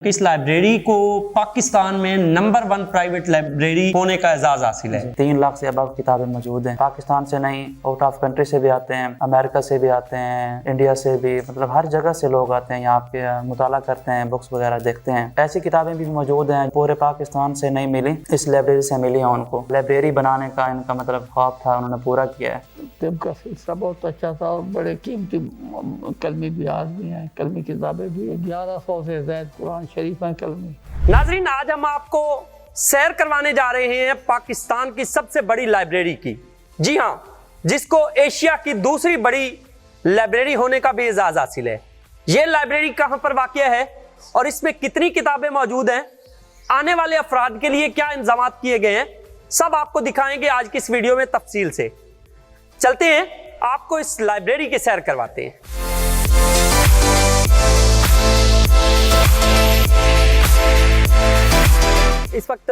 इस लाइब्रेरी को पाकिस्तान में नंबर 1 प्राइवेट लाइब्रेरी होने का एजाज हासिल है। 3 लाख से अबव किताबें मौजूद हैं। पाकिस्तान से नहीं, आउट ऑफ कंट्री से भी आते हैं, अमेरिका से भी आते हैं, इंडिया से भी, मतलब हर जगह से लोग आते हैं यहाँ पे, मुताला करते हैं, बुक्स वगैरह देखते हैं। ऐसी किताबें भी मौजूद हैं पूरे पाकिस्तान से नहीं मिली, इस लाइब्रेरी से मिली है उनको। लाइब्रेरी बनाने का इनका मतलब ख्वाब था, उन्होंने पूरा किया है। तिब का सिलसिला बहुत अच्छा था और बड़े कीमती कलमी बिहार भी हैं, कलमी किताबें भी हैं, 1100 से ज़्यादा कुरान शरीफ हैं कलमी। नाज़रीन, आज हम आपको सैर करवाने जा रहे हैं पाकिस्तान की सबसे बड़ी लाइब्रेरी की। जी हाँ, जिसको एशिया की दूसरी बड़ी लाइब्रेरी होने का भी एजाज हासिल है। ये लाइब्रेरी कहाँ पर वाक़या है और इसमें कितनी किताबें मौजूद हैं, आने वाले अफराद के लिए क्या इंतजाम किए गए हैं, सब आपको दिखाएंगे आज की इस वीडियो में तफसील से। चलते हैं, आपको इस लाइब्रेरी के सैर करवाते हैं। इस वक्त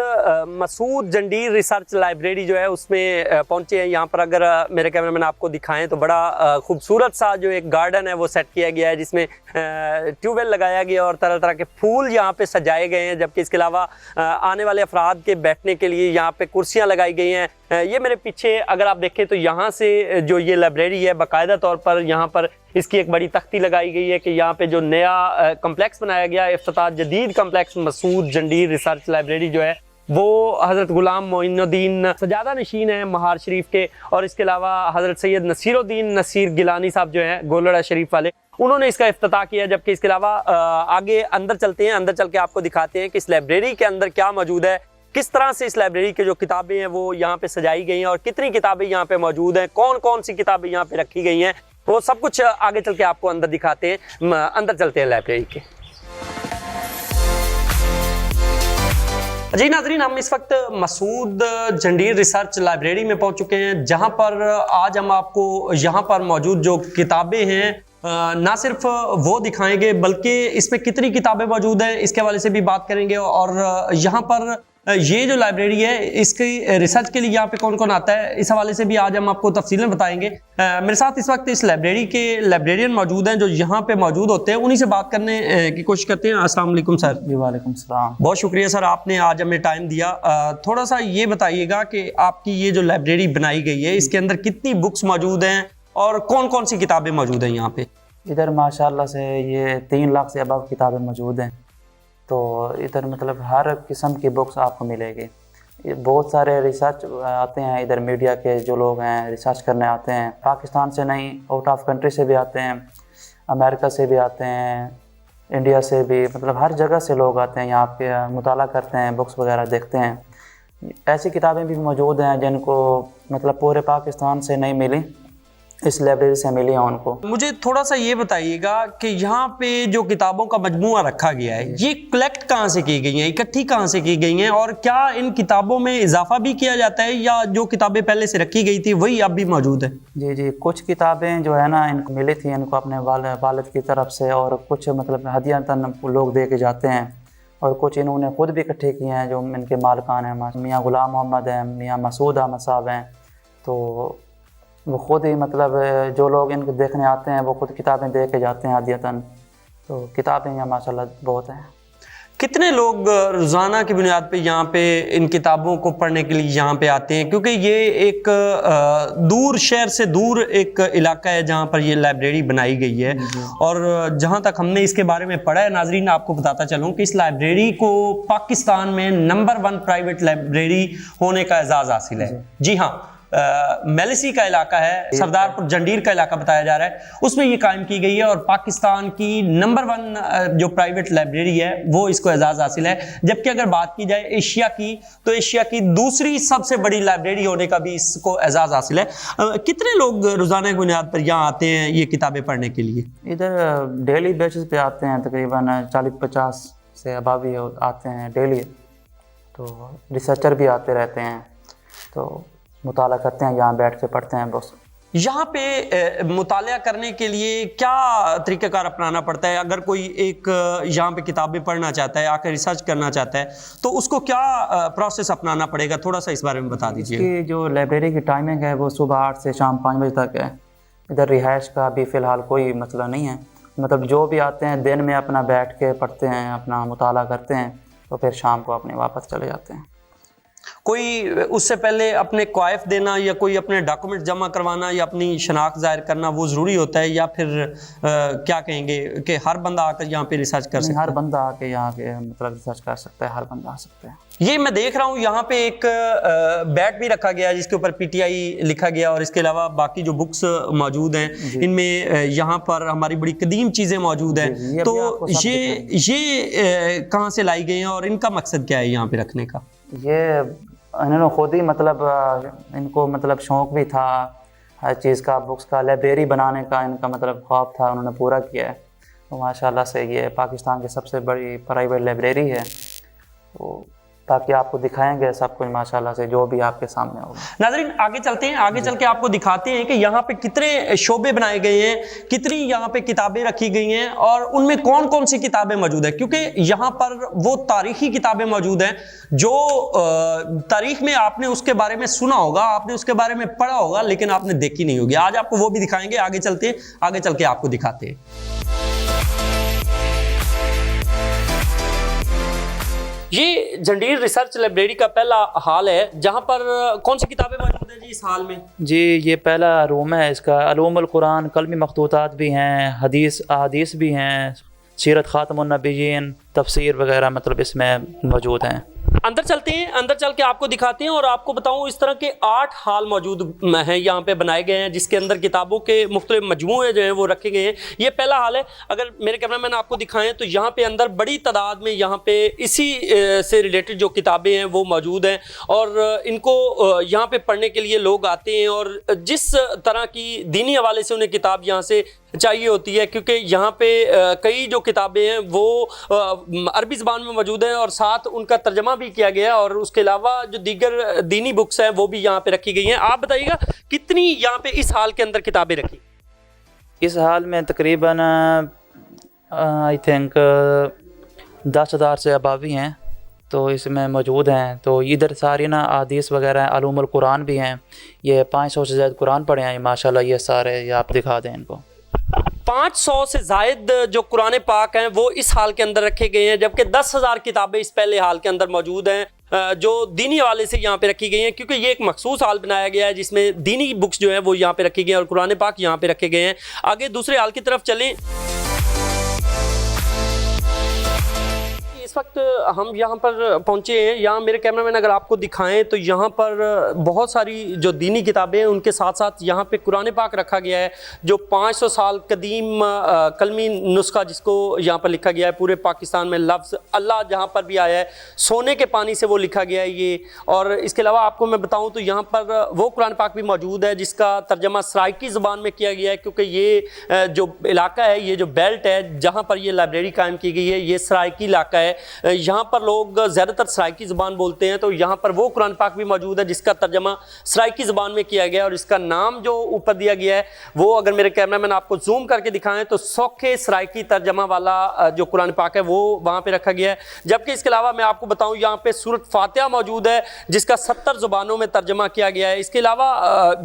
मसूद जंडीर रिसर्च लाइब्रेरी जो है उसमें पहुंचे हैं। यहाँ पर अगर मेरे कैमरामैन आपको दिखाएं तो बड़ा खूबसूरत सा जो एक गार्डन है वो सेट किया गया है, जिसमें ट्यूबवेल लगाया गया और तरह तरह के फूल यहाँ पे सजाए गए हैं। जबकि इसके अलावा आने वाले अफराद के बैठने के लिए यहाँ पे कुर्सियाँ लगाई गई हैं। ये मेरे पीछे अगर आप देखें तो यहाँ से जो ये लाइब्रेरी है बाकायदा तौर पर यहाँ पर इसकी एक बड़ी तख्ती लगाई गई है कि यहाँ पे जो नया कम्प्लेक्स बनाया गया है, इफ्तिताह जदीद कम्प्लेक्स मसूद जंडीर रिसर्च लाइब्रेरी जो है वो हज़रत गुलाम मोइनुद्दीन सजादा नशीन है महार शरीफ के, और इसके अलावा हज़रत सैयद नसीरुद्दीन नसीर गिलानी साहब जो हैं गोलड़ा शरीफ वाले, उन्होंने इसका इफ्तिताह किया। जबकि इसके अलावा आगे अंदर चलते हैं, अंदर चल के आपको दिखाते हैं कि इस लाइब्रेरी के अंदर क्या मौजूद है, किस तरह से इस लाइब्रेरी के जो किताबें हैं वो यहाँ पे सजाई गई हैं और कितनी किताबें यहाँ पे मौजूद हैं, कौन कौन सी किताबें यहाँ पे रखी गई हैं, वो सब कुछ आगे चल के आपको अंदर दिखाते हैं। अंदर चलते हैं लाइब्रेरी के। जी नाज़रीन, हम इस वक्त मसूद जंडीर रिसर्च लाइब्रेरी में पहुंच चुके हैं, जहां पर आज हम आपको यहाँ पर मौजूद जो किताबें हैं ना सिर्फ वो दिखाएंगे बल्कि इसमें कितनी किताबें मौजूद हैं इसके हवाले से भी बात करेंगे। और यहाँ पर ये जो लाइब्रेरी है इसकी रिसर्च के लिए यहाँ पे कौन कौन आता है इस हवाले से भी आज हम आपको तफसीलें बताएंगे। मेरे साथ इस वक्त इस लाइब्रेरी के लाइब्रेरियन मौजूद हैं जो यहाँ पे मौजूद होते हैं, उन्हीं से बात करने की कोशिश करते हैं। अस्सलाम वालेकुम सर। जी वालेकुम सलाम। बहुत शुक्रिया सर, आपने आज हमें टाइम दिया। थोड़ा सा ये बताइएगा कि आपकी ये जो लाइब्रेरी बनाई गई है इसके अंदर कितनी बुक्स मौजूद हैं और कौन कौन सी किताबें मौजूद हैं यहाँ पे? इधर माशाल्लाह से ये 3 लाख से अबव किताबें मौजूद हैं। तो इधर मतलब हर किस्म की बुक्स आपको मिलेगी। बहुत सारे रिसर्च आते हैं इधर, मीडिया के जो लोग हैं रिसर्च करने आते हैं, पाकिस्तान से नहीं, आउट ऑफ कंट्री से भी आते हैं, अमेरिका से भी आते हैं, इंडिया से भी, मतलब हर जगह से लोग आते हैं यहाँ पे, मुताला करते हैं, बुक्स वगैरह देखते हैं। ऐसी किताबें भी मौजूद हैं जिनको मतलब पूरे पाकिस्तान से नहीं मिली, इस लाइब्रेरी से मिली है उनको। मुझे थोड़ा सा ये बताइएगा कि यहाँ पे जो किताबों का मजमूआ रखा गया है ये कलेक्ट कहाँ से की गई हैं, इकट्ठी कहाँ से की गई हैं, और क्या इन किताबों में इजाफा भी किया जाता है या जो किताबें पहले से रखी गई थी वही अब भी मौजूद है? जी जी, कुछ किताबें जो है ना इनको मिली थी इनको अपने वालिद की तरफ से, और कुछ मतलब हदियतन लोग दे के जाते हैं, और कुछ इन्होंने खुद भी इकट्ठे किए हैं जो इनके मालकान हैं, मियाँ गुलाम मोहम्मद हैं, मियाँ मसूद अहमद साहब हैं। तो वो खुद ही मतलब जो लोग इनको देखने आते हैं वो खुद किताबें दे के जाते हैं हदियतन। तो किताबें यहाँ माशाल्लाह बहुत हैं। कितने लोग रोज़ाना की बुनियाद पे यहाँ पे इन किताबों को पढ़ने के लिए यहाँ पे आते हैं, क्योंकि ये एक दूर शहर से दूर एक इलाका है जहाँ पर ये लाइब्रेरी बनाई गई है। और जहाँ तक हमने इसके बारे में पढ़ा है नाजरीन, आपको बताता चलूँ कि इस लाइब्रेरी को पाकिस्तान में नंबर 1 प्राइवेट लाइब्रेरी होने का एजाज़ हासिल है। जी हाँ, मेलिसी का इलाका है, सरदारपुर जंडीर का इलाका बताया जा रहा है, उसमें ये कायम की गई है और पाकिस्तान की नंबर 1 जो प्राइवेट लाइब्रेरी है वो इसको एजाज़ हासिल है। जबकि अगर बात की जाए एशिया की तो एशिया की दूसरी सबसे बड़ी लाइब्रेरी होने का भी इसको एजाज़ हासिल है। कितने लोग रोज़ाना की बुनियाद पर यहाँ आते हैं ये किताबें पढ़ने के लिए? इधर डेली बेसिस पे आते हैं, तकरीबन 40-50 से अबव ही आते हैं डेली। तो रिसर्चर भी आते रहते हैं, तो मुताला करते हैं, यहाँ बैठ के पढ़ते हैं बस। यहाँ पे मुताला करने के लिए क्या तरीक़ाकार अपनाना पड़ता है? अगर कोई एक यहाँ पे किताबें पढ़ना चाहता है, आकर रिसर्च करना चाहता है, तो उसको क्या प्रोसेस अपनाना पड़ेगा? थोड़ा सा इस बारे में बता दीजिए। इसकी जो लाइब्रेरी की टाइमिंग है वो सुबह 8 से शाम 5 बजे तक है। इधर रिहाइश का भी फ़िलहाल कोई मसला नहीं है, मतलब जो भी आते हैं दिन में अपना बैठ के पढ़ते हैं, अपना मुताला करते हैं, तो फिर शाम को अपने वापस चले जाते हैं। कोई उससे पहले अपने क्वाइफ देना या कोई अपने डॉक्यूमेंट जमा करवाना या अपनी शनाख्त जाहिर करना वो ज़रूरी होता है, या फिर क्या कहेंगे कि हर बंदा आकर यहाँ पे रिसर्च कर सकता है? हर बंदा आके यहाँ के मतलब रिसर्च कर सकता है, हर बंदा आ सकता है। ये मैं देख रहा हूँ यहाँ पे एक बैट भी रखा गया है जिसके ऊपर पीटीआई लिखा गया, और इसके अलावा बाकी जो बुक्स मौजूद हैं इनमें यहाँ पर हमारी बड़ी कदीम चीज़ें मौजूद हैं। तो ये कहाँ से लाई गई हैं और इनका मकसद क्या है यहाँ पे रखने का? ये इन्होंने खुद ही मतलब इनको मतलब शौक़ भी था हर चीज़ का, बुक्स का, लाइब्रेरी बनाने का इनका मतलब ख्वाब था, उन्होंने पूरा किया है। तो माशाल्लाह से ये पाकिस्तान की सबसे बड़ी प्राइवेट लाइब्रेरी है। तो ताकि आपको दिखाएंगे सब कुछ माशाल्लाह से जो भी आपके सामने होगा। नाज़रीन आगे चलते हैं, आगे चल के आपको दिखाते हैं कि यहाँ पे कितने शोबे बनाए गए हैं, कितनी यहाँ पे किताबें रखी गई हैं और उनमें कौन कौन सी किताबें मौजूद है। क्योंकि यहाँ पर वो तारीखी किताबें मौजूद हैं जो तारीख में आपने उसके बारे में सुना होगा, आपने उसके बारे में पढ़ा होगा, लेकिन आपने देखी नहीं होगी। आज आपको वो भी दिखाएंगे, आगे चलते हैं, आगे चल के आपको दिखाते हैं। ये जंडीर रिसर्च लाइब्रेरी का पहला हॉल है, जहाँ पर कौन सी किताबें मौजूद हैं जी इस हॉल में? जी ये पहला रूम है इसका। अलूमुल कुरान, कलमी मखतूतात भी हैं, हदीस भी हैं, सीरत ख़ातमुन नबिय्यीन, तफसीर वगैरह मतलब इसमें मौजूद हैं। अंदर चलते हैं, अंदर चल के आपको दिखाते हैं और आपको बताऊं इस तरह के 8 हॉल मौजूद हैं यहाँ पे बनाए गए हैं, जिसके अंदर किताबों के मुख्तलिफ मजमूए जो हैं वो रखे गए हैं। ये पहला हॉल है। अगर मेरे कैमरामैन आपको दिखाएं तो यहाँ पे अंदर बड़ी तादाद में यहाँ पे इसी से रिलेटेड जो किताबें हैं वो मौजूद हैं और इनको यहाँ पे पढ़ने के लिए लोग आते हैं और जिस तरह की दीनी हवाले से उन्हें किताब यहाँ से चाहिए होती है, क्योंकि यहाँ पे कई जो किताबें हैं वो अरबी ज़बान में मौजूद हैं और साथ उनका तर्जमा भी किया गया, और उसके अलावा जो दीगर दीनी बुक्स हैं वो भी यहाँ पे रखी गई हैं। आप बताइएगा कितनी यहाँ पे इस हाल के अंदर किताबें रखी? इस हाल में तकरीबन आई थिंक 10,000 से अबावी हैं तो इसमें मौजूद हैं। तो इधर सारी ना हदीस वगैरह, अलूमुल कुरान भी हैं। ये 500 से ज़्यादा कुरान पढ़े हैं माशाल्लाह। ये सारे ये आप दिखा दें इनको। 500 से ज़ायद जो कुरान पाक हैं वो इस हाल के अंदर रखे गए हैं, जबकि 10,000 किताबें इस पहले हाल के अंदर मौजूद हैं जो दीनी हवाले से यहाँ पे रखी गई हैं, क्योंकि ये एक मखसूस हाल बनाया गया है जिसमें दीनी बुक्स जो हैं वो यहाँ पे रखी गई हैं और कुरान पाक यहाँ पे रखे गए हैं। आगे दूसरे हाल की तरफ चलें। इस वक्त हम यहाँ पर पहुँचे हैं। यहाँ मेरे कैमरामैन अगर आपको दिखाएं तो यहाँ पर बहुत सारी जो दीनी किताबें हैं उनके साथ साथ यहाँ पे कुरान पाक रखा गया है, जो 500 साल कदीम कलमी नुस्खा जिसको यहाँ पर लिखा गया है। पूरे पाकिस्तान में लफ्ज़ अल्लाह जहाँ पर भी आया है सोने के पानी से वो लिखा गया है ये। और इसके अलावा आपको मैं बताऊँ तो यहाँ पर वो कुरान पाक भी मौजूद है जिसका तर्जमा सराइकी ज़बान में किया गया है, क्योंकि ये जो इलाका है, ये जो बेल्ट है जहाँ पर ये लाइब्रेरी कायम की गई है, ये सराइकी इलाका है। यहाँ पर लोग ज़्यादातर सराइकी ज़बान बोलते हैं, तो यहाँ पर वो कुरान पाक भी मौजूद है जिसका तर्जमा सराइकी ज़बान में किया गया है और इसका नाम जो ऊपर दिया गया है वो अगर मेरे कैमरामैन आपको जूम करके दिखाएं तो सौखे सराइकी तर्जमा वाला जो कुरान पाक है वो वहाँ पे रखा गया है। जबकि इसके अलावा मैं आपको बताऊँ यहाँ पे सूरत फातिहा मौजूद है जिसका 70 ज़ुबानों में तर्जमा किया गया है। इसके अलावा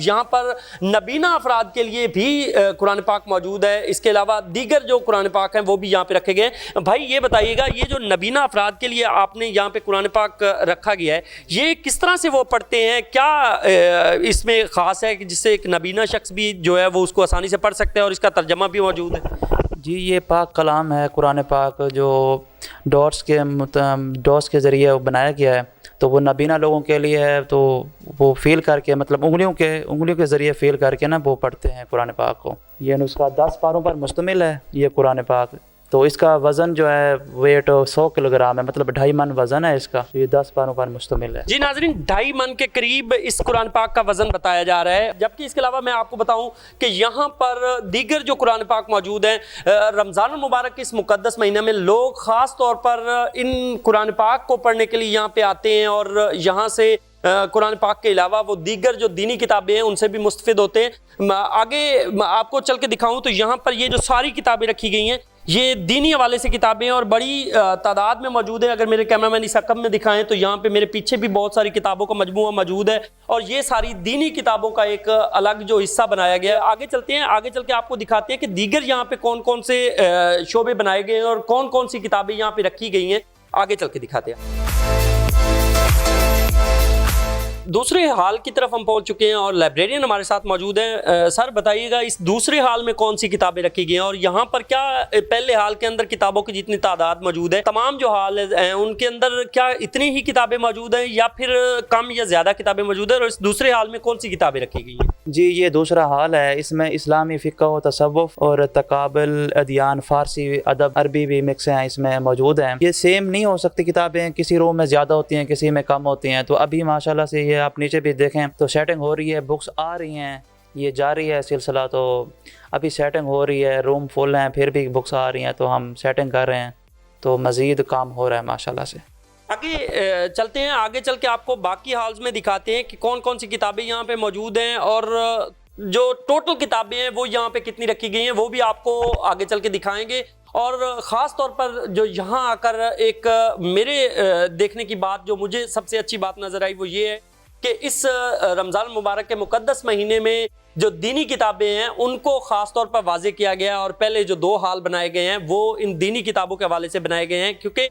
यहाँ पर नबीना अफराद के लिए भी कुरान पाक मौजूद है। इसके अलावा दीगर जो कुरान पाक हैं वो भी यहाँ पे रखे गए हैं। भाई ये बताइएगा, ये जो नबीना अफराद के लिए आपने यहाँ पे कुरान पाक रखा गया है, ये किस तरह से वो पढ़ते हैं? क्या इसमें ख़ास है कि जिससे एक नबीना शख्स भी जो है वो उसको आसानी से पढ़ सकते हैं और इसका तर्जमा भी मौजूद है? जी ये पाक कलाम है कुरान पाक, जो डॉट्स के ज़रिए वो बनाया गया है। तो वो नबीना लोगों के लिए है, तो वो फ़ील करके मतलब उंगलियों के ज़रिए फ़ील करके ना वो पढ़ते हैं कुरान पाक को। ये नुस्खा 10 पारों पर मुश्तमिल है ये कुरान पाक। तो इसका वज़न जो है वेट 100 किलोग्राम है, मतलब 2.5 मन वज़न है इसका। तो ये 10 पारों पर मुश्तमिल है। जी नाज़रीन, 2.5 मन के करीब इस कुरान पाक का वज़न बताया जा रहा है। जबकि इसके अलावा मैं आपको बताऊं कि यहाँ पर दीगर जो कुरान पाक मौजूद हैं, रमज़ान मुबारक के इस मुक़द्दस महीने में लोग ख़ास तौर पर इन कुरान पाक को पढ़ने के लिए यहाँ पे आते हैं और यहाँ से कुरान पाक के अलावा वो दीगर जो दीनी किताबें हैं उनसे भी मुस्तफ़िद होते हैं। आगे आपको चल के दिखाऊं तो यहाँ पर ये जो सारी किताबें रखी गई हैं ये दीनी हवाले से किताबें और बड़ी तादाद में मौजूद है। अगर मेरे कैमरामैन इस रकम में दिखाएं तो यहाँ पे मेरे पीछे भी बहुत सारी किताबों का मजमूआ मौजूद है और ये सारी दीनी किताबों का एक अलग जो हिस्सा बनाया गया है। आगे चलते हैं, आगे चल के आपको दिखाते हैं कि दीगर यहाँ पे कौन कौन से शोबे बनाए गए हैं और कौन कौन सी किताबें यहाँ पे रखी गई हैं। आगे चल के दिखाते हैं। दूसरे हाल की तरफ हम पहुंच चुके हैं और लाइब्रेरियन हमारे साथ मौजूद हैं। सर बताइएगा इस दूसरे हाल में कौन सी किताबें रखी गई हैं और यहाँ पर क्या पहले हाल के अंदर किताबों की जितनी तादाद मौजूद है, तमाम जो हाल हैं उनके अंदर क्या इतनी ही किताबें मौजूद हैं या फिर कम या ज़्यादा किताबें मौजूद है और इस दूसरे हाल में कौन सी किताबें रखी गई हैं? जी, ये दूसरा हाल है। इसमें इस्लामी फ़िक़्ह व तसव्वुफ़ और तकाबुल अदियान, फ़ारसी अदब, अरबी भी मिक्स हैं इसमें मौजूद हैं। ये सेम नहीं हो सकती किताबें, किसी रो में ज़्यादा होती हैं, किसी में कम होती हैं। तो अभी माशाल्लाह से ये आप नीचे भी देखें तो सेटिंग हो रही है, बुक्स आ रही हैं, ये जारी है सिलसिला। तो अभी सेटिंग हो रही है, रूम फुल हैं, फिर भी बुक्स आ रही हैं, तो हम सेटिंग कर रहे हैं, तो मज़ीद काम हो रहा है माशाल्लाह से। आगे चलते हैं, आगे चल के आपको बाकी हाल्स में दिखाते हैं कि कौन कौन सी किताबें यहाँ पे मौजूद हैं और जो टोटल किताबें हैं वो यहाँ पे कितनी रखी गई हैं वो भी आपको आगे चल के दिखाएंगे। और ख़ास तौर पर जो यहाँ आकर एक मेरे देखने की बात, जो मुझे सबसे अच्छी बात नज़र आई वो ये है कि इस रमज़ान मुबारक के मुक़द्दस महीने में जो दीनी किताबें हैं उनको ख़ास तौर पर वाज़े किया गया और पहले जो 2 हाल बनाए गए हैं वो इन दीनी किताबों के हवाले से बनाए गए हैं, क्योंकि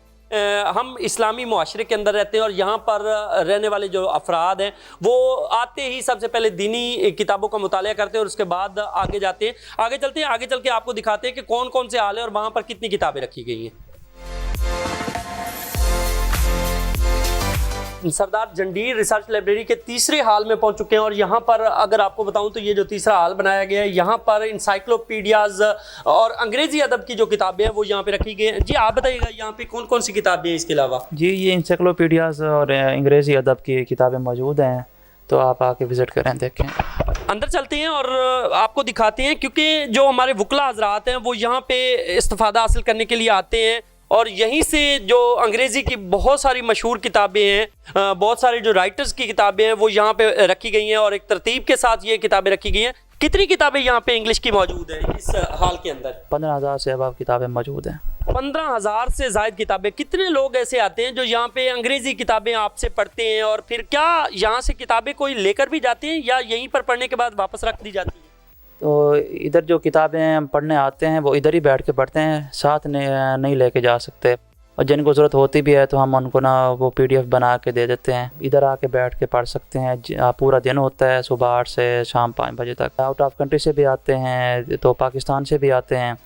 हम इस्लामी मुआशरे के अंदर रहते हैं और यहाँ पर रहने वाले जो अफराद हैं वो आते ही सबसे पहले दीनी किताबों का मुताला करते हैं और उसके बाद आगे जाते हैं। आगे चलते हैं, आगे चल के आपको दिखाते हैं कि कौन कौन से हाल हैं और वहाँ पर कितनी किताबें रखी गई हैं। सरदार जंडीर रिसर्च लाइब्रेरी के तीसरे हाल में पहुंच चुके हैं और यहाँ पर अगर आपको बताऊं तो ये जो तीसरा हाल बनाया गया है, यहाँ पर इंसाइक्लोपीडियाज़ और अंग्रेज़ी अदब की जो किताबें हैं वो यहाँ पे रखी गई हैं। जी आप बताइएगा यहाँ पे कौन कौन सी किताबें हैं इसके अलावा? जी, ये इंसाइक्लोपीडियाज़ और अंग्रेज़ी अदब की किताबें मौजूद हैं, तो आप आके विज़िट करें, देखें। अंदर चलते हैं और आपको दिखाते हैं, क्योंकि जो हमारे वकला हज़रात हैं वो यहाँ पे इस्तिफ़ादा हासिल करने के लिए आते हैं और यहीं से जो अंग्रेज़ी की बहुत सारी मशहूर किताबें हैं, बहुत सारे जो राइटर्स की किताबें हैं वो यहाँ पे रखी गई हैं और एक तरतीब के साथ ये किताबें रखी गई हैं। कितनी किताबें यहाँ पे इंग्लिश की मौजूद है इस हाल के अंदर? 15,000 से अबाव किताबें मौजूद हैं। 15,000 से ज़ायद किताबें। कितने लोग ऐसे आते हैं जो यहाँ पे अंग्रेज़ी किताबें आपसे पढ़ते हैं और फिर क्या यहाँ से किताबें कोई लेकर भी जाते हैं या यहीं पर पढ़ने के बाद वापस रख दी जाती हैं? तो इधर जो किताबें पढ़ने आते हैं वो इधर ही बैठ के पढ़ते हैं, साथ नहीं लेके जा सकते। और जिनको ज़रूरत होती भी है तो हम उनको ना वो PDF बना के दे देते हैं, इधर आके बैठ के पढ़ सकते हैं। पूरा दिन होता है, सुबह 8 से शाम 5 बजे तक। आउट ऑफ कंट्री से भी आते हैं, तो पाकिस्तान से भी आते हैं,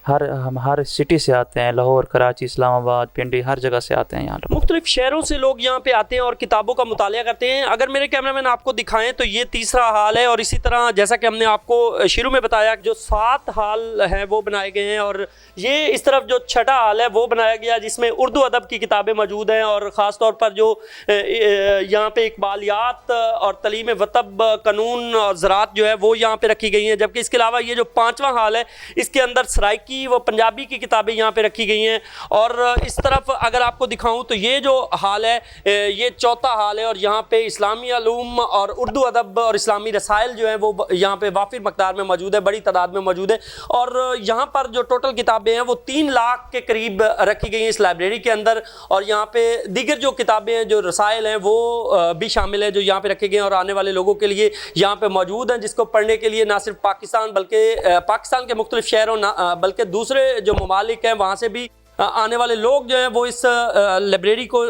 हम हर सिटी से आते हैं, लाहौर, कराची, इस्लामाबाद, पिंडी, हर जगह से आते हैं यहाँ लोग। मुख्तलिफ शहरों से लोग यहाँ पे आते हैं और किताबों का मुताला करते हैं। अगर मेरे कैमरामैन आपको दिखाएं तो ये तीसरा हाल है और इसी तरह जैसा कि हमने आपको शुरू में बताया जो 7 हाल हैं वो बनाए गए हैं और ये इस तरफ जो छठा हाल है वो बनाया गया जिसमें उर्दू अदब की किताबें मौजूद हैं और ख़ास तौर पर जो यहाँ पे इकबालियात और तलीम वतब, कानून और ज़राअत जो है वो यहाँ पे रखी गई हैं। जबकि इसके अलावा ये जो 5वां हाल है इसके अंदर सराइकी व पंजाबी की किताबें यहाँ पे रखी गई हैं। और इस तरफ अगर आपको दिखाऊं तो ये जो हाल है ये 4था हाल है और यहाँ पे इस्लामी अलूम और उर्दू अदब और इस्लामी रसाइल जो है वो यहाँ पे वाफिर मकदार में मौजूद है, बड़ी तादाद में मौजूद है। और यहाँ पर जो टोटल किताबें हैं वो 3 लाख के करीब रखी गई हैं इस लाइब्रेरी के अंदर। और यहाँ पे दीगर जो किताबें हैं, जो रसाइल हैं वो भी शामिल है जो यहाँ पे रखे गए हैं और आने वाले लोगों के लिए यहाँ पे मौजूद हैं, जिसको पढ़ने के लिए ना सिर्फ पाकिस्तान बल्कि पाकिस्तान के मुख्तलिफ शहरों बल्कि दूसरे जो ममालिक हैं वहाँ से भी आने वाले लोग जो हैं वो इस लाइब्रेरी को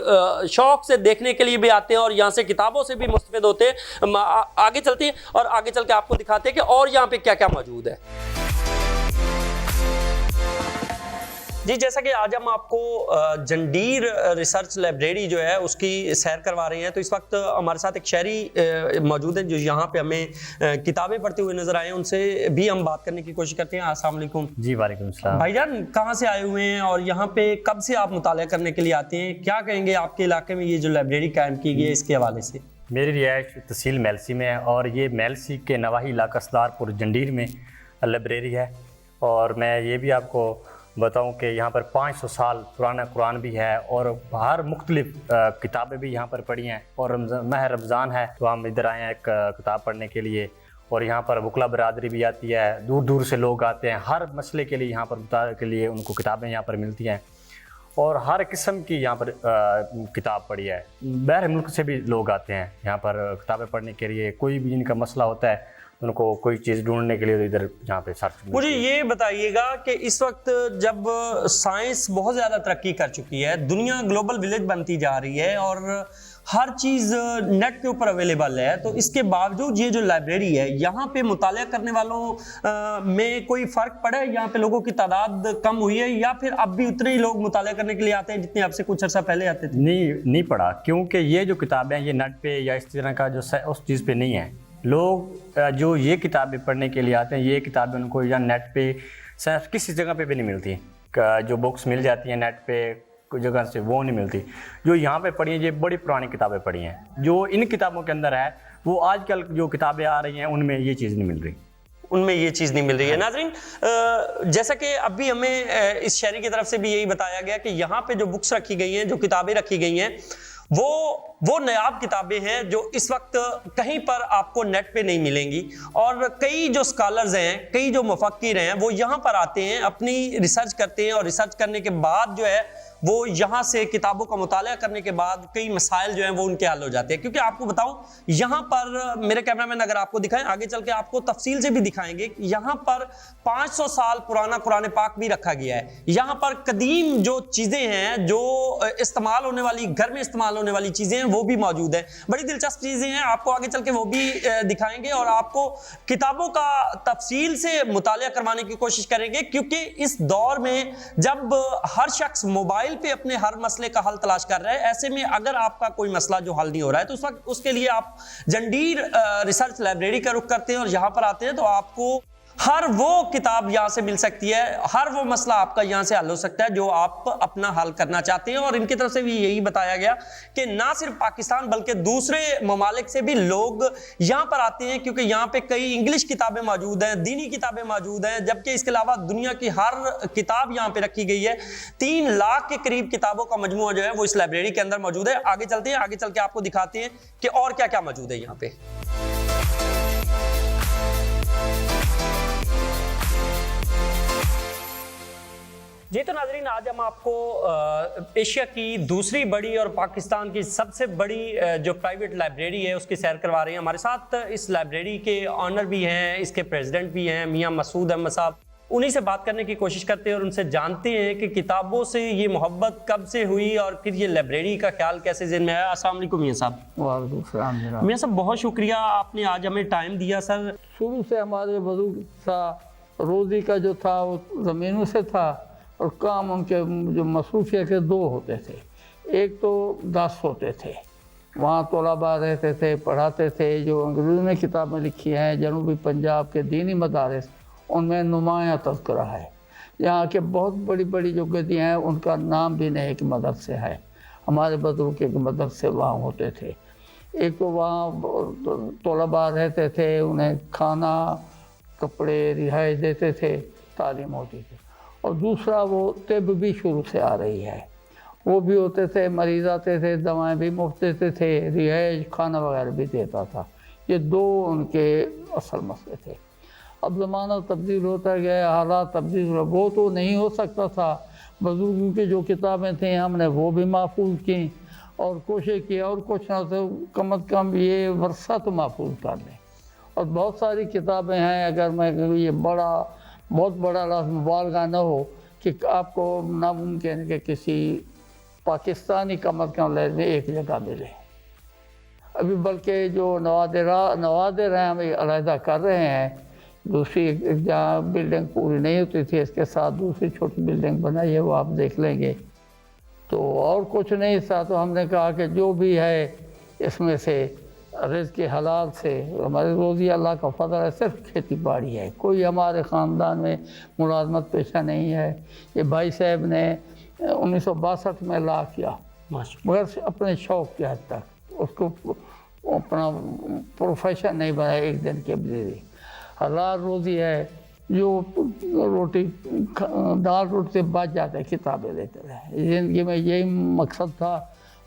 शौक़ से देखने के लिए भी आते हैं और यहाँ से किताबों से भी मुस्तफ़िद होते हैं। आगे चलते हैं और आगे चल के आपको दिखाते हैं कि और यहाँ पे क्या क्या मौजूद है। जी, जैसा कि आज हम आपको जंडीर रिसर्च लाइब्रेरी जो है उसकी सैर करवा रहे हैं, तो इस वक्त हमारे साथ एक शहरी मौजूद हैं जो यहाँ पे हमें किताबें पढ़ते हुए नज़र आए हैं। उनसे भी हम बात करने की कोशिश करते हैं। अस्सलाम वालेकुम। जी वालेकुम सलाम। भाईजान, कहाँ से आए हुए हैं और यहाँ पे कब से आप मुताला करने के लिए आते हैं? क्या कहेंगे आपके इलाके में ये जो लाइब्रेरी कायम की गई है इसके हवाले से? मेरी रिहाइश तहसील मेलसी में है और ये मेलसी के नवाही इलाका सरदारपुर जंडीर में लाइब्रेरी है। और मैं ये भी आपको बताऊं कि यहाँ पर 500 साल पुराना कुरान भी है और हर मुख्तलिफ किताबें भी यहाँ पर पढ़ी हैं। और माह रमज़ान है तो हम इधर आए हैं एक किताब पढ़ने के लिए और यहाँ पर वकला बरादरी भी आती है, दूर दूर से लोग आते हैं, हर मसले के लिए यहाँ पर मुताले के लिए उनको किताबें यहाँ पर मिलती हैं और हर किस्म की यहाँ पर किताब पढ़ी है। बाहर मुल्क से भी लोग आते हैं यहाँ पर किताबें पढ़ने के लिए, कोई भी इनका मसला होता है उनको कोई चीज़ ढूंढने के लिए इधर यहाँ पे सर्च। मुझे ये बताइएगा कि इस वक्त जब साइंस बहुत ज़्यादा तरक्की कर चुकी है, दुनिया ग्लोबल विलेज बनती जा रही है और हर चीज़ नेट के ऊपर अवेलेबल है, तो इसके बावजूद ये जो लाइब्रेरी है यहाँ पे मुताला करने वालों में कोई फ़र्क पड़ा है? यहाँ पे लोगों की तादाद कम हुई है या फिर अब भी उतने ही लोग मुताला करने के लिए आते हैं जितने अब से कुछ अर्सा पहले आते थे? नहीं पड़ा, क्योंकि ये जो किताबें ये नेट पे या इस तरह का जो उस चीज़ पे नहीं है। लोग जो ये किताबें पढ़ने के लिए आते हैं, ये किताबें उनको या नेट पे किसी जगह पे भी नहीं मिलती। जो बुक्स मिल जाती हैं नेट पे कोई जगह से, वो नहीं मिलती। जो यहाँ पे पढ़ी हैं ये बड़ी पुरानी किताबें पढ़ी हैं, जो इन किताबों के अंदर है वो आजकल जो किताबें आ रही हैं उनमें ये चीज़ नहीं मिल रही, उनमें ये चीज़ नहीं मिल रही है। नाज़रीन, जैसा कि अभी हमें इस शहरी की तरफ से भी यही बताया गया कि यहाँ पे जो बुक्स रखी गई हैं, जो किताबें रखी गई हैं, वो नायाब किताबें हैं जो इस वक्त कहीं पर आपको नेट पे नहीं मिलेंगी। और कई जो स्कॉलर्स हैं, कई जो मुफक्किर हैं, वो यहाँ पर आते हैं, अपनी रिसर्च करते हैं और रिसर्च करने के बाद जो है वो यहाँ से किताबों का मुताला करने के बाद कई मसाइल जो हैं वो उनके हल हो जाते हैं। क्योंकि आपको बताऊं, यहाँ पर मेरे कैमरामैन अगर आपको दिखाएं, आगे चल के आपको तफसील से भी दिखाएंगे, यहाँ पर 500 साल पुराना कुरान पाक भी रखा गया है। यहाँ पर कदीम जो चीज़ें हैं, जो इस्तेमाल होने वाली, घर में इस्तेमाल होने वाली चीज़ें हैं, वो भी मौजूद हैं। बड़ी दिलचस्प चीज़ें हैं, आपको आगे चल के वो भी दिखाएंगे और आपको किताबों का तफसील से मुताला करवाने की कोशिश करेंगे। क्योंकि इस दौर में जब हर शख्स मोबाइल पे अपने हर मसले का हल तलाश कर रहा है, ऐसे में अगर आपका कोई मसला जो हल नहीं हो रहा है तो उस वक्त उसके लिए आप जंडीर रिसर्च लाइब्रेरी का रुख करते हैं और यहाँ पर आते हैं तो आपको हर वो किताब यहाँ से मिल सकती है, हर वो मसला आपका यहाँ से हल हो सकता है जो आप अपना हल करना चाहते हैं। और इनकी तरफ से भी यही बताया गया कि ना सिर्फ पाकिस्तान बल्कि दूसरे ममालिक से भी लोग यहाँ पर आते हैं, क्योंकि यहाँ पे कई इंग्लिश किताबें मौजूद हैं, दीनी किताबें मौजूद हैं, जबकि इसके अलावा दुनिया की हर किताब यहाँ पे रखी गई है। 3 लाख के करीब किताबों का मजमूआ जो है वो इस लाइब्रेरी के अंदर मौजूद है। आगे चलते हैं, आगे चल के आपको दिखाते हैं कि और क्या क्या मौजूद है यहाँ पे। जी तो नाजरीन, आज हम आपको एशिया की दूसरी बड़ी और पाकिस्तान की सबसे बड़ी जो प्राइवेट लाइब्रेरी है उसकी सैर करवा रहे हैं। हमारे साथ इस लाइब्रेरी के ऑनर भी हैं, इसके प्रेसिडेंट भी हैं, मियां मसूद अहमद साहब। उन्हीं से बात करने की कोशिश करते हैं और उनसे जानते हैं कि किताबों से ये मोहब्बत कब से हुई और फिर ये लाइब्रेरी का ख्याल कैसे ज़हन में आया। अस्सलाम वालेकुम मियां साहब। वालेकुम सलाम जनाब। मियां साहब, बहुत शुक्रिया, आपने आज हमें टाइम दिया। सर, शुरू से हमारे बुजुर्ग था, रोज़ी का जो था वो ज़मीनों से था और काम उनके जो मसरूफियत के 2 होते थे। एक तो 10 होते थे, वहाँ तलबा रहते थे, पढ़ाते थे। जो अंग्रेज़ों ने किताबें लिखी हैं जनूबी पंजाब के दीनी मदारिस, उनमें नुमायाँ तज़किरा है। यहाँ के बहुत बड़ी बड़ी जो गद्दियाँ हैं उनका नाम भी नहीं कि मदरसे है। हमारे बुजुर्ग के मदरसे वहाँ होते थे। एक तो वहाँ तलबा रहते थे, उन्हें खाना, कपड़े, रिहाइश देते थे, तालीम होती थी। और दूसरा वो तिब भी शुरू से आ रही है, वो भी होते थे, मरीज़ आते थे, दवाएं भी मुफ्त देते थे, रिहाइश, खाना वगैरह भी देता था। ये 2 उनके असल मसले थे। अब ज़माना तब्दील होता गया, हालात तब्दील हुआ, वो तो नहीं हो सकता था। बुजुर्गों की जो किताबें थीं हमने वो भी महफूज की और कोशिश की, और कुछ ना तो कम अज़ कम ये वर्षा तो महफूज कर लें। और बहुत सारी किताबें हैं, अगर मैं ये बहुत बड़ा लफ्ज़ मुबालगा न हो कि आपको नामुमकिन है कि किसी पाकिस्तानी कम अज़ कम लहज़ में एक जगह मिले। अभी बल्कि जो नवादिर हैं हम अलहदा कर रहे हैं। दूसरी जहाँ बिल्डिंग पूरी नहीं होती थी, इसके साथ दूसरी छोटी बिल्डिंग बनाई है, वो आप देख लेंगे। तो और कुछ नहीं था, तो हमने कहा कि जो भी है इसमें से रिज़्क़ के हलाल से हमारी रोज़ी अल्लाह का फजल है, सिर्फ खेती बाड़ी है। कोई हमारे ख़ानदान में मुलाजमत पेशा नहीं है। ये भाई साहब ने 1962 में ला किया, मगर अपने शौक़ के हद तक, उसको अपना प्रोफेशन नहीं बनाया। एक दिन के लिए हलाल रोज़ी है, जो रोटी दाल रोटी से बच जाते, किताबें लेते रहे। ज़िंदगी में यही मकसद था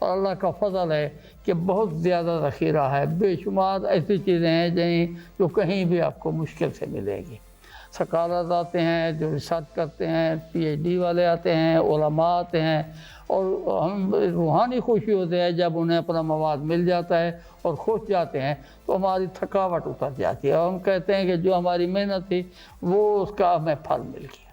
और अल्लाह का फ़ज़ल है कि बहुत ज़्यादा ज़ख़ीरा है, बेशुमार ऐसी चीज़ें हैं जो कहीं भी आपको मुश्किल से मिलेगी। सकालत आते हैं जो रिसर्च करते हैं, PhD वाले आते हैं, उलमा आते हैं, और हम रूहानी खुशी होते हैं जब उन्हें अपना मवाद मिल जाता है और खुश जाते हैं तो हमारी थकावट उतर जाती है और हम कहते हैं कि जो हमारी मेहनत थी वो उसका हमें फल मिल गया।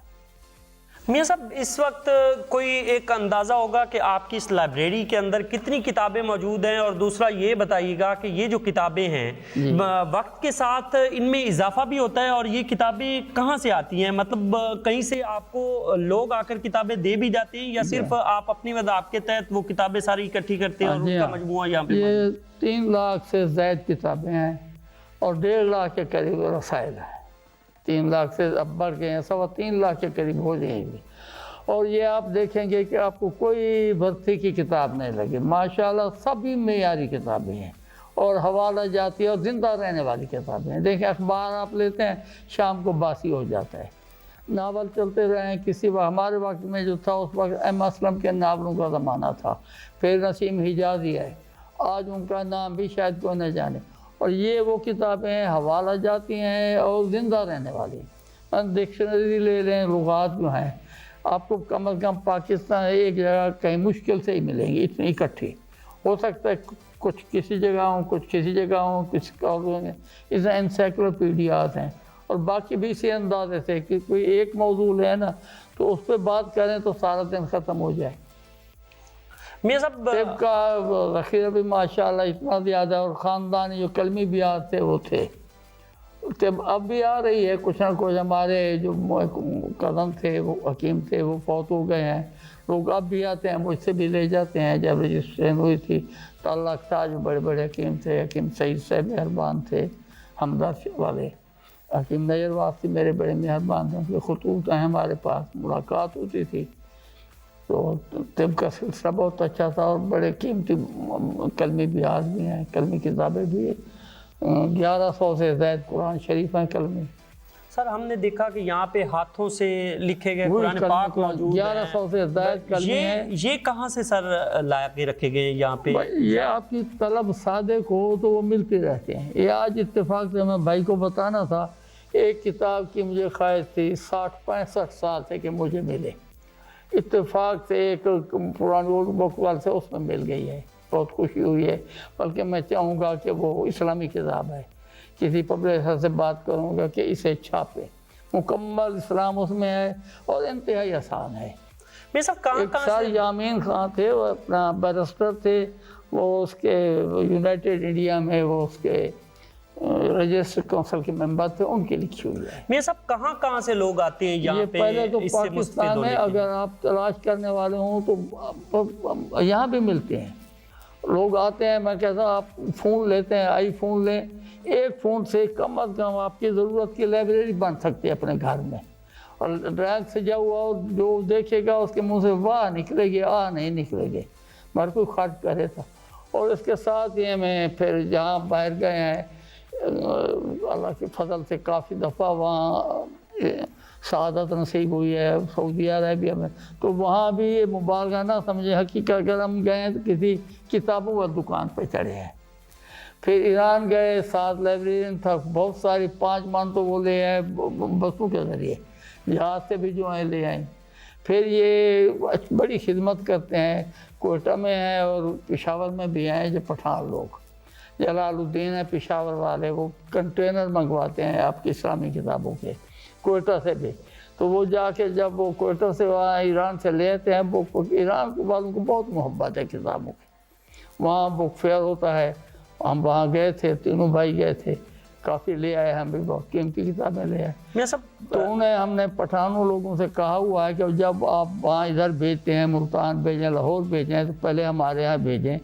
मियाँ साहब, इस वक्त कोई एक अंदाज़ा होगा कि आपकी इस लाइब्रेरी के अंदर कितनी किताबें मौजूद हैं, और दूसरा ये बताइएगा कि ये जो किताबें हैं वक्त के साथ इनमें इजाफा भी होता है, और ये किताबें कहाँ से आती हैं? मतलब कहीं से आपको लोग आकर किताबें दे भी जाते हैं या सिर्फ आप अपनी वजह आपके तहत वो किताबें सारी इकट्ठी करते हैं और उनका मजमूआ यहाँ पे? ये 3 लाख से ज़ायद किताबें हैं और 1.5 लाख के करीब रसायल हैं। 3 लाख से अब बढ़ गए हैं, 3.25 लाख के करीब हो जाएंगे। और ये आप देखेंगे कि आपको कोई भर्ती की किताब नहीं लगी, माशाल्लाह सभी मेयारी किताबें हैं और हवाला जाती है और ज़िंदा रहने वाली किताबें हैं। देखें अखबार आप लेते हैं शाम को बासी हो जाता है, नावल चलते रहे हैं। किसी हमारे वक्त में जो था उस वक्त M. असलम के नावलों का ज़माना था, फिर नसीम हिजाज़ी है, आज उनका नाम भी शायद कोई न जाने। और ये वो किताबें हवाला जाती हैं और ज़िंदा रहने वाली। डिक्शनरी ले लें, लुगात जो हैं आपको कम अज़ कम पाकिस्तान एक जगह कहीं मुश्किल से ही मिलेंगी इतनी इकट्ठी। हो सकता है कुछ किसी जगह हों, कुछ किसी जगह हों, किसी होंगे। इस एनसाइक्लोपीडियाज हैं और बाकी भी इसी अंदाजे से कि कोई एक मौजूद है ना तो उस पर बात करें तो सारा दिन ख़त्म हो जाए। मियाँ साहब, तेब का ज़ख़ीरा भी माशाल्लाह इतना ज़्यादा, और ख़ानदानी जो कलमी बियात थे वो थे। तेब अब भी आ रही है कुछ ना कुछ। हमारे जो कज़न थे वो हकीम थे वो फौत हो गए हैं, लोग अब भी आते हैं, मुझसे भी ले जाते हैं। जब रजिस्ट्रेशन हुई थी तो अल्लाह के साथ जो बड़े बड़े हकीम थे, हकीम सईद साहब मेहरबान थे, हमदर्द वाले, हकीम नजर वास्ती मेरे बड़े मेहरबान थे, उनके खतूत हैं हमारे पास, मुलाकात होती थी। तो तिब का सिलसिला बहुत अच्छा था और बड़े कीमती कलमी बियाज भी हैं, कलमी किताबें भी 1100 से ज़ायद कुरान शरीफ हैं कलमी। सर हमने देखा कि यहाँ पे हाथों से लिखे गए कुरान पाक मौजूद हैं। 1100 से ज़ायद कलमी हैं। ये कहाँ से सर ला के रखे गए यहाँ पे? ये आपकी तलब सादिक हो तो वो मिलते रहते हैं। ये आज इत्तेफाक से मैं भाई को बताना था, एक किताब की मुझे ख्वाहिश थी 60-65 साल से कि मुझे मिले, इत्तेफाक से एक पुरानी बुक वाल से उसमें मिल गई है, बहुत खुशी हुई है। बल्कि मैं चाहूँगा कि वो इस्लामी किताब है, किसी पब्लिशर से बात करूँगा कि इसे छापे। मुकम्मल इस्लाम उसमें है और इंतहाई आसान है। मेरे साहब कहाँ एक सर यामीन खां थे, वो अपना बैरिस्टर थे, वो उसके यूनाइटेड इंडिया में वो उसके रजिस्टर काउंसिल के मेंबर थे, उनकी लिखी हुई है। मेरे साहब कहाँ से लोग आते हैं यहाँ पे? पहले तो पाकिस्तान में अगर आप तलाश करने वाले हों तो यहाँ भी मिलते हैं, लोग आते हैं। मैं कहता हूँ आप फ़ोन लेते हैं, आईफोन लें, एक फ़ोन से कम अज़ कम आपकी ज़रूरत की लाइब्रेरी बन सकती है अपने घर में। और ड्रैग से जाओ और जो देखेगा उसके मुंह से वाह निकलेगी, आ नहीं निकलेगी, मगर कोई खर्च करे था। और इसके साथ ही हमें फिर जहाँ बाहर गए हैं अल्लाह के फजल से काफ़ी दफ़ा वहाँ शहादत नसीब हुई है सऊदी अरबिया में, तो वहाँ भी ये मुबालगा ना समझे, हकीकत अगर हम गए तो किसी किताबों वाली दुकान पर चढ़े हैं। फिर ईरान गए, साथ लाइब्रेरियन था, बहुत सारी 5 मन तो वो ले आए बसों के ज़रिए, जहाज़ से भी जो है ले आए। फिर ये बड़ी खिदमत करते हैं, कोयटा में है और पेशावर में भी हैं जो पठान लोग, जलालुद्दीन है पेशावर वाले, वो कंटेनर मंगवाते हैं आपकी इस्लामी किताबों के कोयटा से भी। तो वो जाके जब वो कोयटा से वहाँ ईरान से ले आते हैं, वो ईरान वालों को बहुत मोहब्बत है किताबों की। वहाँ बुक फेयर होता है, हम वहाँ गए थे, तीनों भाई गए थे, काफ़ी ले आए, हम भी बहुत कीमती किताबें ले आए। मैं सब तो उन्हें हमने पठानों लोगों से कहा हुआ है कि जब आप वहाँ इधर भेजते हैं, मुल्तान भेजें, लाहौर भेजें, तो पहले हमारे यहाँ भेजें,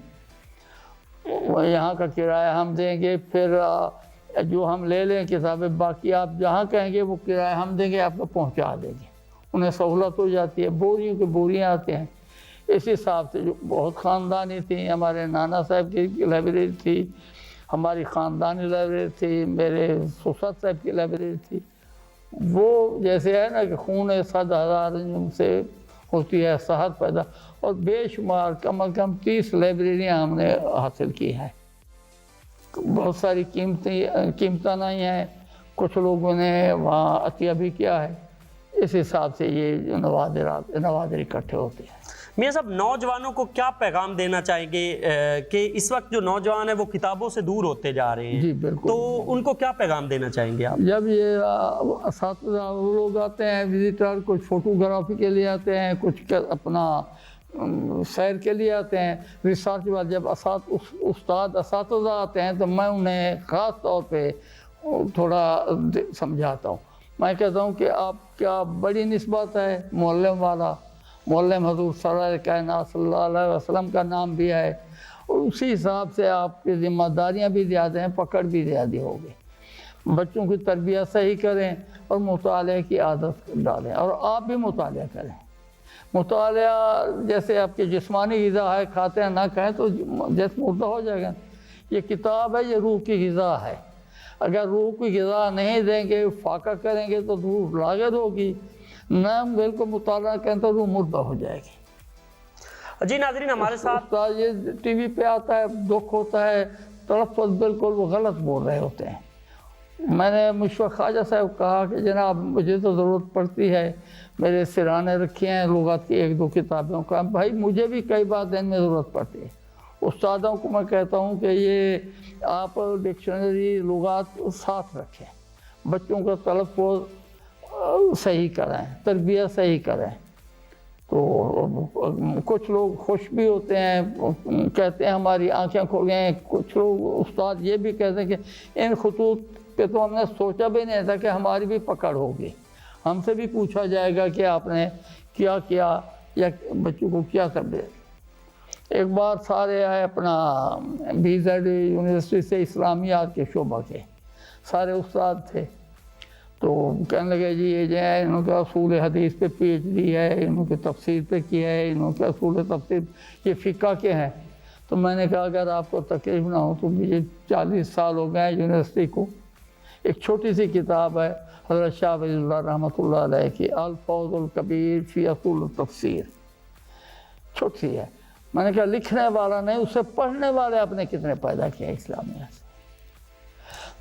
यहाँ का किराया हम देंगे, फिर जो हम ले लें किताबें, बाकी आप जहाँ कहेंगे वो किराया हम देंगे, आपको पहुँचा देंगे। उन्हें सहूलत हो जाती है, बोरियों के बोरियाँ आते हैं। इस हिसाब से जो बहुत ख़ानदानी थी, हमारे नाना साहब की लाइब्रेरी थी, हमारी ख़ानदानी लाइब्रेरी थी, मेरे ससुर साहब की लाइब्रेरी थी। वो जैसे है ना कि खून 7,000 से होती है, सहर पैदा, और बेशुमार कम अज़ कम 30 लाइब्रेरियाँ हमने हासिल की हैं। बहुत सारी कीमतें नहीं हैं, कुछ लोगों ने वहाँ अतिया भी किया है। इस हिसाब से ये नवादिर इकट्ठे होते हैं। मियाँ साहब, नौजवानों को क्या पैगाम देना चाहेंगे कि इस वक्त जो नौजवान है वो किताबों से दूर होते जा रहे हैं? जी बिल्कुल। तो उनको क्या पैगाम देना चाहेंगे आप? जब ये असातिज़ा लोग आते हैं, विजिटर, कुछ फोटोग्राफी के लिए आते हैं, कुछ अपना सैर के लिए आते हैं, रिसर्च वाले जब उस्ताद असातिज़ा आते हैं तो मैं उन्हें ख़ास तौर पे थोड़ा समझाता हूँ। मैं कहता हूँ कि आप क्या बड़ी निस्बत है मुअल्लिम वाला, मुअल्लिम हज़ूर कायनात सल्लल्लाहु अलैहि वसल्लम का नाम भी है, और उसी हिसाब से आपकी ज़िम्मेदारियाँ भी ज़्यादा हैं, पकड़ भी ज़्यादा होगी। बच्चों की तरबियत सही करें और मुताले की आदत डालें, और आप भी मुताला करें। मुताला जैसे आपके जिस्मानी ग़िज़ा है, खाते हैं ना खाएं तो जैसे मुर्दा हो जाएगा। ये किताब है, ये रूह की ग़िज़ा है। अगर रूह की ग़िज़ा नहीं देंगे, फाका करेंगे तो रूह लागत होगी, नाम बिल्कुल मुताला करें तो रूह मुर्दा हो जाएगी। जी नाज़रीन, हमारे साथ ये टीवी पे आता है, दुख होता है, तलफ़्फ़ुज़ बिल्कुल वो गलत बोल रहे होते हैं। मैंने मुशफ़क़ ख्वाजा साहब कहा कि जनाब मुझे तो ज़रूरत पड़ती है, मेरे सिराने रखे हैं लुग़त की 1-2 किताबों का। भाई मुझे भी कई बार दिन में ज़रूरत पड़ती है। उस्तादों को मैं कहता हूँ कि ये आप डिक्शनरी लुग़त साथ रखें, बच्चों का तलफ़्फ़ुज़ सही करें, तरबियत सही करें। तो कुछ लोग खुश भी होते हैं, कहते हैं हमारी आंखें खुल गई हैं। कुछ लोग उस्ताद ये भी कहते हैं कि इन खतूत पे तो हमने सोचा भी नहीं था कि हमारी भी पकड़ होगी, हमसे भी पूछा जाएगा कि आपने क्या किया या बच्चों को क्या तरबियत। एक बार सारे आए अपना BZ यूनिवर्सिटी से, इस्लामियात के शोबा के सारे उस्ताद थे, तो कहने लगे जी ये जो है इन्होंने असूल हदीस पे PhD है, इन्होंने तफसीर पे किया है, इन्होंने असूल तफसीर ये फ़िक़्ह के हैं। तो मैंने कहा अगर आपको तकलीफ़ ना हो तो मुझे 40 साल हो गए यूनिवर्सिटी को। एक छोटी सी किताब है हज़रत शाह वलीउल्लाह रहमतुल्लाह अलैह की, अल-फौज़ुल कबीर फ़ी असूल तफसीर, छोटी है। मैंने कहा लिखने वाला नहीं, उससे पढ़ने वाले आपने कितने पैदा किया इस्लामिया से।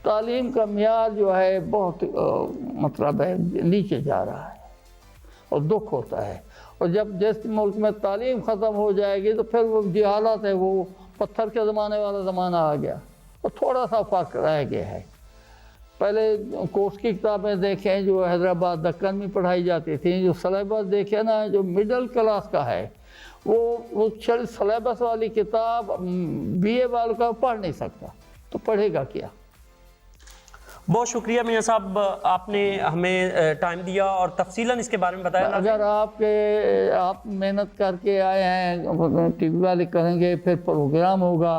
तालीम का मियार जो है बहुत मतलब है नीचे जा रहा है और दुख होता है। और जब जिस मुल्क में तालीम ख़त्म हो जाएगी तो फिर वो जहालत है, वो पत्थर के ज़माने वाला ज़माना आ गया और थोड़ा सा फ़र्क रह गया है। पहले कोर्स की किताबें देखें जो हैदराबाद दक्कन में पढ़ाई जाती थी, जो सलेबस देखें ना जो मिडिल क्लास का है, वो सलेबस वाली किताब BA वालों का पढ़ नहीं सकता, तो पढ़ेगा क्या। बहुत शुक्रिया मियाँ साहब, आपने हमें टाइम दिया और तफसीलन इसके बारे में बताया। अगर आप मेहनत करके आए हैं, टीवी वाले करेंगे, फिर प्रोग्राम होगा,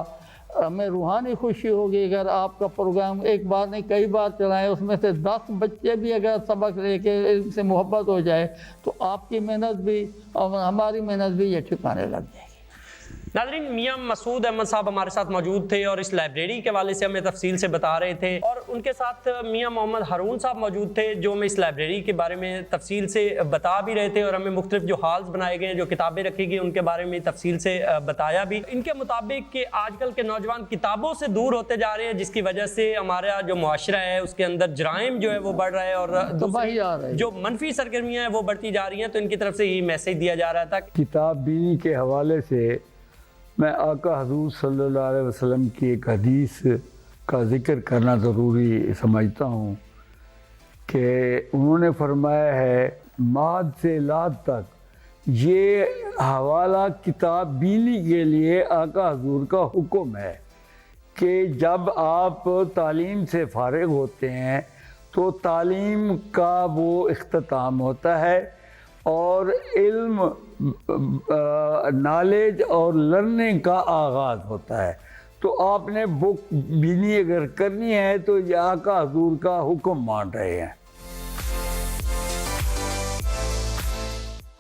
हमें रूहानी खुशी होगी। अगर आपका प्रोग्राम एक बार नहीं कई बार चलाएं, उसमें से 10 बच्चे भी अगर सबक लेके इनसे मोहब्बत हो जाए तो आपकी मेहनत भी और हमारी मेहनत भी ये ठिकाने लग जाएगी। नाज़रीन, मियाँ मसूद अहमद साहब हमारे साथ मौजूद थे और इस लाइब्रेरी के हवाले से हमें तफसील से बता रहे थे, और उनके साथ मियाँ मोहम्मद हारून साहब मौजूद थे जो हमें इस लाइब्रेरी के बारे में तफसील से बता भी रहे थे और हमें मुख्तलिफ जो हॉल्स बनाए गए हैं, जो किताबें रखी गई उनके बारे में तफसील से बताया भी। इनके मुताबिक कि आजकल के नौजवान किताबों से दूर होते जा रहे हैं, जिसकी वजह से हमारा जो मुआशरा है उसके अंदर जराइम जो है वो बढ़ रहा है और जो मनफी सरगर्मियाँ हैं वो बढ़ती जा रही हैं। तो इनकी तरफ से यही मैसेज दिया जा रहा था। किताब बीनी के हवाले से मैं आका हज़ूर सल्लल्लाहु अलैहि वसल्लम की एक हदीस का ज़िक्र करना ज़रूरी समझता हूँ कि उन्होंने फरमाया है माद से लाद तक, ये हवाला किताब बीनी के लिए आका हज़ूर का हुक्म है कि जब आप तालीम से फ़ारिग होते हैं तो तालीम का वो इख्तिताम होता है और इल्म नॉलेज और लर्निंग का आगाज़ होता है। तो आपने बुक बीनी अगर करनी है तो ये आका हज़ूर का हुक्म मान रहे हैं।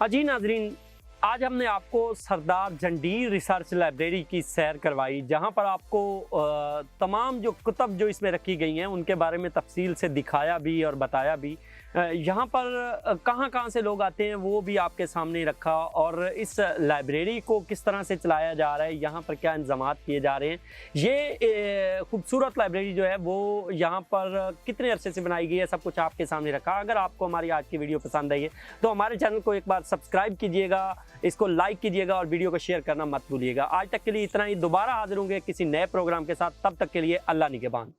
जी नाज़रीन, आज हमने आपको सरदार जंडीर रिसर्च लाइब्रेरी की सैर करवाई, जहां पर आपको तमाम जो कुतब जो इसमें रखी गई हैं उनके बारे में तफसील से दिखाया भी और बताया भी। यहाँ पर कहाँ कहाँ से लोग आते हैं वो भी आपके सामने रखा, और इस लाइब्रेरी को किस तरह से चलाया जा रहा है, यहाँ पर क्या इंतजाम किए जा रहे हैं। ये खूबसूरत लाइब्रेरी जो है वो यहाँ पर कितने अरसे से बनाई गई है, सब कुछ आपके सामने रखा। अगर आपको हमारी आज की वीडियो पसंद आई है तो हमारे चैनल को एक बार सब्सक्राइब कीजिएगा, इसको लाइक कीजिएगा और वीडियो को शेयर करना मत भूलिएगा। आज तक के लिए इतना ही, दोबारा हाजिर होंगे किसी नए प्रोग्राम के साथ, तब तक के लिए अल्लाह निगहबान।